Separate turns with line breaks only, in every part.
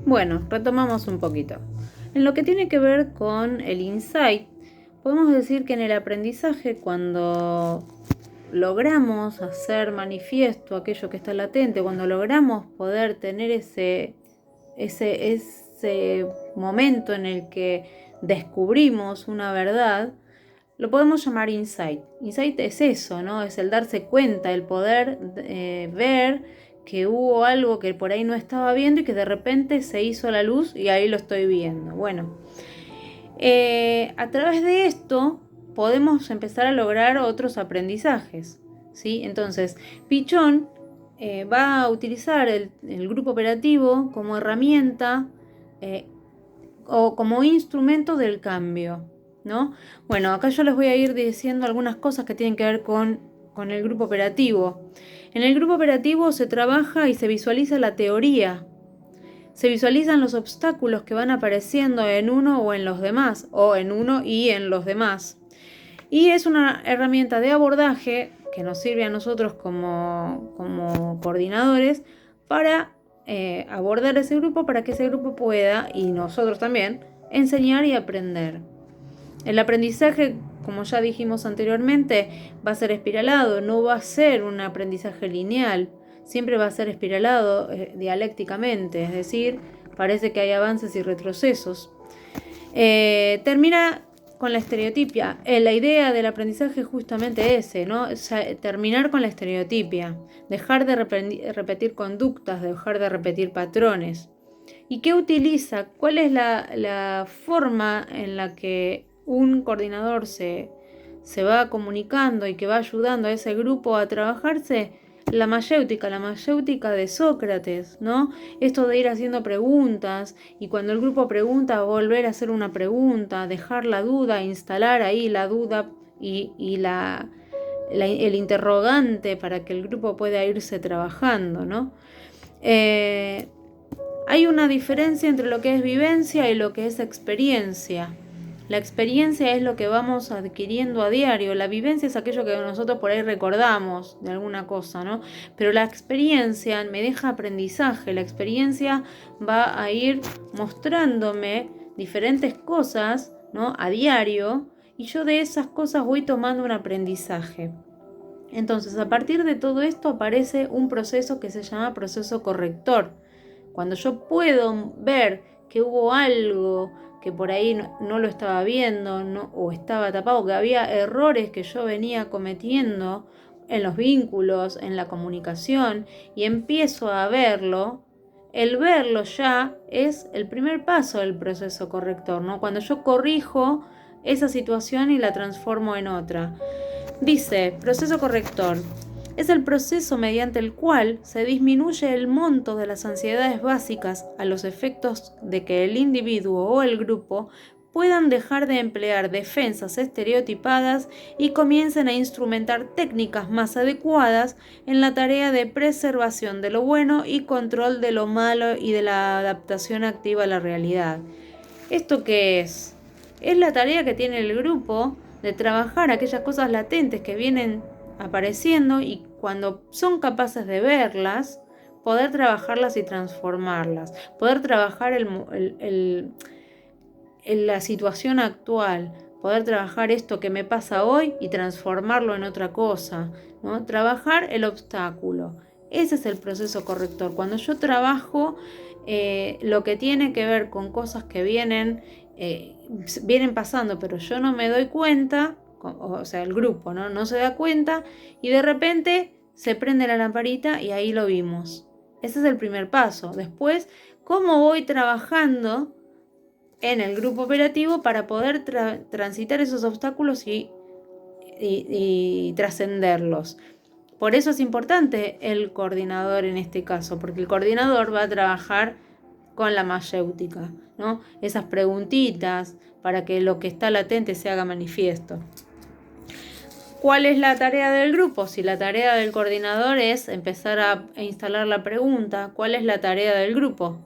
Bueno, retomamos un poquito. En lo que tiene que ver con el insight, podemos decir que en el aprendizaje, cuando logramos hacer manifiesto aquello que está latente, cuando logramos poder tener ese momento en el que descubrimos una verdad, lo podemos llamar insight. Insight es eso, ¿no? Es el darse cuenta, el poder ver que hubo algo que por ahí no estaba viendo y que de repente se hizo la luz y ahí lo estoy viendo. Bueno, a través de esto podemos empezar a lograr otros aprendizajes, ¿sí? Entonces, Pichón va a utilizar el grupo operativo como herramienta o como instrumento del cambio, ¿no? Bueno, acá yo les voy a ir diciendo algunas cosas que tienen que ver con el grupo operativo. En el grupo operativo se trabaja y se visualiza la teoría. Se visualizan los obstáculos que van apareciendo en uno o en los demás, o en uno y en los demás. Y es una herramienta de abordaje que nos sirve a nosotros como coordinadores para abordar ese grupo, para que ese grupo pueda, y nosotros también, enseñar y aprender. El aprendizaje, como ya dijimos anteriormente, va a ser espiralado, no va a ser un aprendizaje lineal, siempre va a ser espiralado dialécticamente, es decir, parece que hay avances y retrocesos. Termina con la estereotipia. La idea del aprendizaje es justamente ese, ¿no? Terminar con la estereotipia, dejar de repetir conductas, dejar de repetir patrones. ¿Y qué utiliza? ¿Cuál es la forma en la que un coordinador se va comunicando y que va ayudando a ese grupo a trabajarse? La mayéutica de Sócrates, ¿no? Esto de ir haciendo preguntas y cuando el grupo pregunta, volver a hacer una pregunta, dejar la duda, instalar ahí la duda y el interrogante para que el grupo pueda irse trabajando, ¿no? Hay una diferencia entre lo que es vivencia y lo que es experiencia. La experiencia es lo que vamos adquiriendo a diario, la vivencia es aquello que nosotros por ahí recordamos de alguna cosa, ¿no? Pero la experiencia me deja aprendizaje, la experiencia va a ir mostrándome diferentes cosas, ¿no? A diario, y yo de esas cosas voy tomando un aprendizaje. Entonces, a partir de todo esto aparece un proceso que se llama proceso corrector. Cuando yo puedo ver que hubo algo que por ahí no lo estaba viendo, no, o estaba tapado, que había errores que yo venía cometiendo en los vínculos, en la comunicación, y empiezo a verlo, el verlo ya es el primer paso del proceso corrector, ¿no? Cuando yo corrijo esa situación y la transformo en otra. Dice, proceso corrector. Es el proceso mediante el cual se disminuye el monto de las ansiedades básicas a los efectos de que el individuo o el grupo puedan dejar de emplear defensas estereotipadas y comiencen a instrumentar técnicas más adecuadas en la tarea de preservación de lo bueno y control de lo malo y de la adaptación activa a la realidad. ¿Esto qué es? Es la tarea que tiene el grupo de trabajar aquellas cosas latentes que vienen apareciendo y cuando son capaces de verlas, poder trabajarlas y transformarlas, poder trabajar la situación actual, poder trabajar esto que me pasa hoy y transformarlo en otra cosa, ¿no? Trabajar el obstáculo. Ese es el proceso corrector. Cuando yo trabajo lo que tiene que ver con cosas que vienen pasando, pero yo no me doy cuenta, o sea, el grupo no se da cuenta y de repente se prende la lamparita y ahí lo vimos. Ese es el primer paso. Después, ¿cómo voy trabajando en el grupo operativo para poder transitar esos obstáculos y trascenderlos? Por eso es importante el coordinador en este caso, porque el coordinador va a trabajar con la mayéutica, ¿no? Esas preguntitas para que lo que está latente se haga manifiesto. ¿Cuál es la tarea del grupo? Si la tarea del coordinador es empezar a instalar la pregunta, ¿cuál es la tarea del grupo?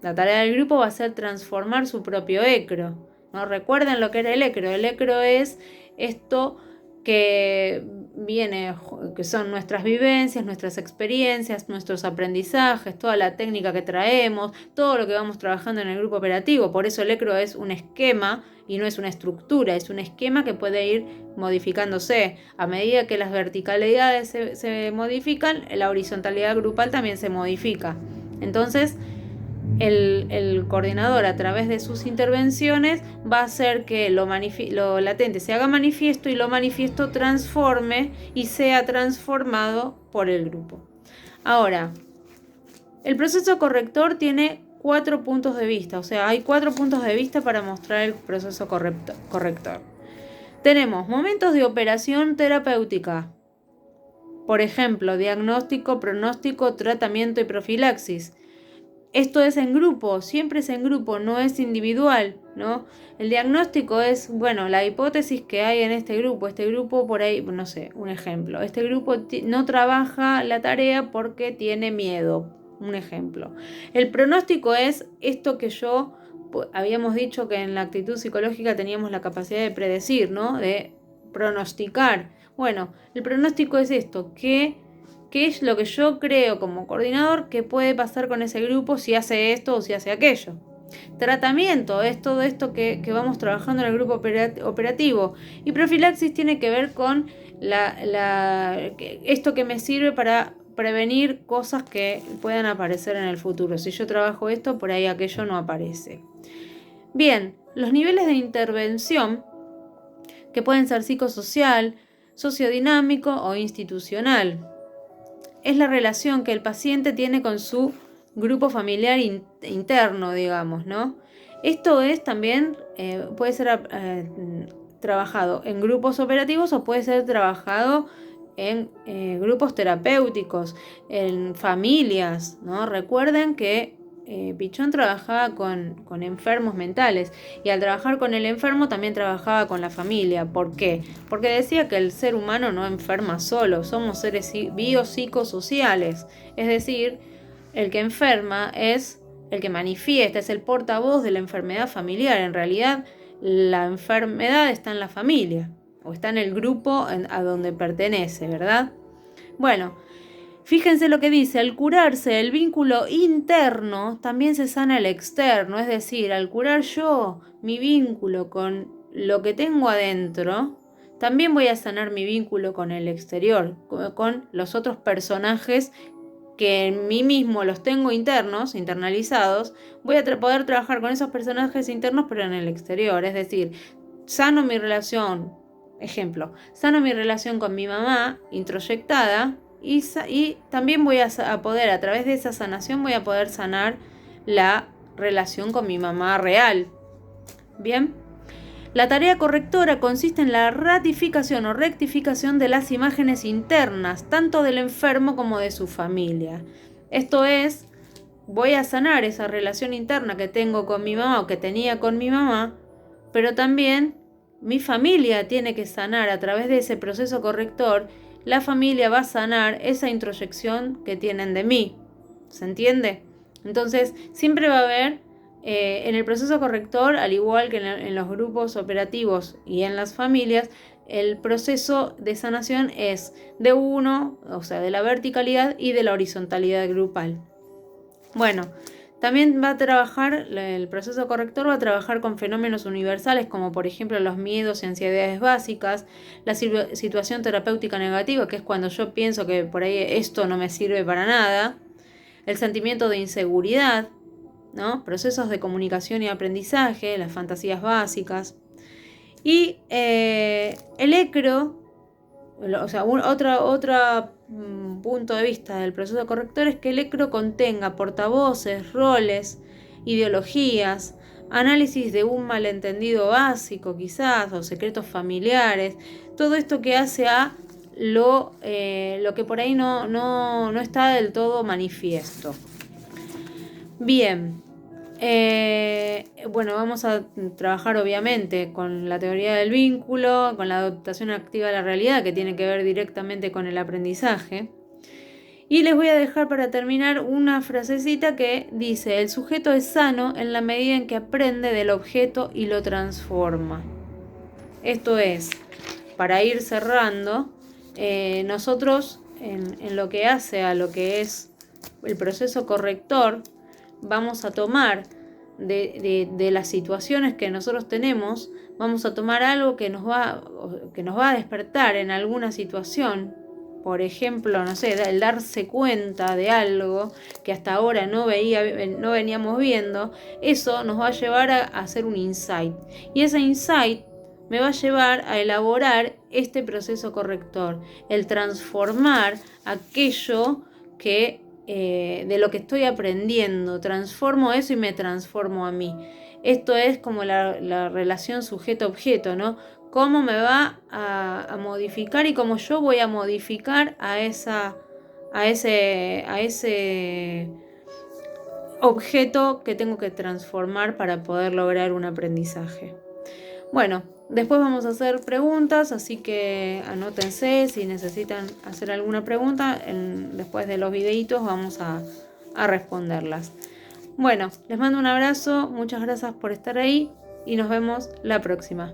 La tarea del grupo va a ser transformar su propio ecro, ¿no? Recuerden lo que era el ecro. El ecro es esto que viene, que son nuestras vivencias, nuestras experiencias, nuestros aprendizajes, toda la técnica que traemos, todo lo que vamos trabajando en el grupo operativo. Por eso el ECRO es un esquema y no es una estructura, es un esquema que puede ir modificándose. A medida que las verticalidades se modifican, la horizontalidad grupal también se modifica. Entonces, el coordinador, a través de sus intervenciones, va a hacer que lo latente se haga manifiesto y lo manifiesto transforme y sea transformado por el grupo. Ahora, el proceso corrector tiene 4 puntos de vista, o sea, hay 4 puntos de vista para mostrar el proceso corrector. Tenemos momentos de operación terapéutica, por ejemplo, diagnóstico, pronóstico, tratamiento y profilaxis. Esto es en grupo, siempre es en grupo, no es individual, ¿no? El diagnóstico es, bueno, la hipótesis que hay en este grupo por ahí, no sé, un ejemplo. Este grupo no trabaja la tarea porque tiene miedo, un ejemplo. El pronóstico es esto que habíamos dicho que en la actitud psicológica teníamos la capacidad de predecir, ¿no? De pronosticar. Bueno, el pronóstico es esto, ¿qué es lo que yo creo como coordinador que puede pasar con ese grupo si hace esto o si hace aquello? Tratamiento es todo esto que vamos trabajando en el grupo operativo. Y profilaxis tiene que ver con esto que me sirve para prevenir cosas que puedan aparecer en el futuro. Si yo trabajo esto, por ahí aquello no aparece. Bien, los niveles de intervención, que pueden ser psicosocial, sociodinámico o institucional, es la relación que el paciente tiene con su grupo familiar interno, digamos, ¿no? Esto es también, puede ser trabajado en grupos operativos o puede ser trabajado en grupos terapéuticos, en familias, ¿no? Recuerden que Pichón trabajaba con enfermos mentales y al trabajar con el enfermo también trabajaba con la familia. ¿Por qué? Porque decía que el ser humano no enferma solo, somos seres biopsicosociales, es decir, el que enferma es el que manifiesta, es el portavoz de la enfermedad familiar. En realidad, la enfermedad está en la familia o está en el grupo a donde pertenece, ¿verdad? Bueno, fíjense lo que dice, al curarse el vínculo interno, también se sana el externo, es decir, al curar yo mi vínculo con lo que tengo adentro, también voy a sanar mi vínculo con el exterior, con los otros personajes que en mí mismo los tengo internos, internalizados, voy a poder trabajar con esos personajes internos pero en el exterior, es decir, sano mi relación, ejemplo, sano mi relación con mi mamá introyectada y también voy a poder, a través de esa sanación, voy a poder sanar la relación con mi mamá real. Bien. La tarea correctora consiste en la ratificación o rectificación de las imágenes internas, tanto del enfermo como de su familia. Esto es, voy a sanar esa relación interna que tengo con mi mamá o que tenía con mi mamá, pero también mi familia tiene que sanar a través de ese proceso corrector. La familia va a sanar esa introyección que tienen de mí. ¿Se entiende? Entonces, siempre va a haber en el proceso corrector, al igual que en los grupos operativos y en las familias, el proceso de sanación es de uno, o sea, de la verticalidad y de la horizontalidad grupal. Bueno, también va a trabajar, el proceso corrector va a trabajar con fenómenos universales como por ejemplo los miedos y ansiedades básicas, la situación terapéutica negativa, que es cuando yo pienso que por ahí esto no me sirve para nada, el sentimiento de inseguridad, ¿no? Procesos de comunicación y aprendizaje, las fantasías básicas. Y el ECRO, o sea, otro punto de vista del proceso corrector es que el ECRO contenga portavoces, roles, ideologías, análisis de un malentendido básico quizás, o secretos familiares, todo esto que hace a lo que por ahí no está del todo manifiesto. Bien, bueno, vamos a trabajar obviamente con la teoría del vínculo, con la adaptación activa a la realidad, que tiene que ver directamente con el aprendizaje. Y les voy a dejar para terminar una frasecita que dice: el sujeto es sano en la medida en que aprende del objeto y lo transforma. Esto es, para ir cerrando, nosotros en lo que hace a lo que es el proceso corrector, vamos a tomar de las situaciones que nosotros tenemos, vamos a tomar algo que nos va a despertar en alguna situación. Por ejemplo, no sé, el darse cuenta de algo que hasta ahora no veníamos viendo, eso nos va a llevar a hacer un insight. Y ese insight me va a llevar a elaborar este proceso corrector, el transformar aquello que de lo que estoy aprendiendo, transformo eso y me transformo a mí. Esto es como la relación sujeto-objeto, ¿no? Cómo me va a modificar y cómo yo voy a modificar a ese objeto que tengo que transformar para poder lograr un aprendizaje. Bueno, después vamos a hacer preguntas, así que anótense si necesitan hacer alguna pregunta. Después de los videitos vamos a responderlas. Bueno, les mando un abrazo, muchas gracias por estar ahí y nos vemos la próxima.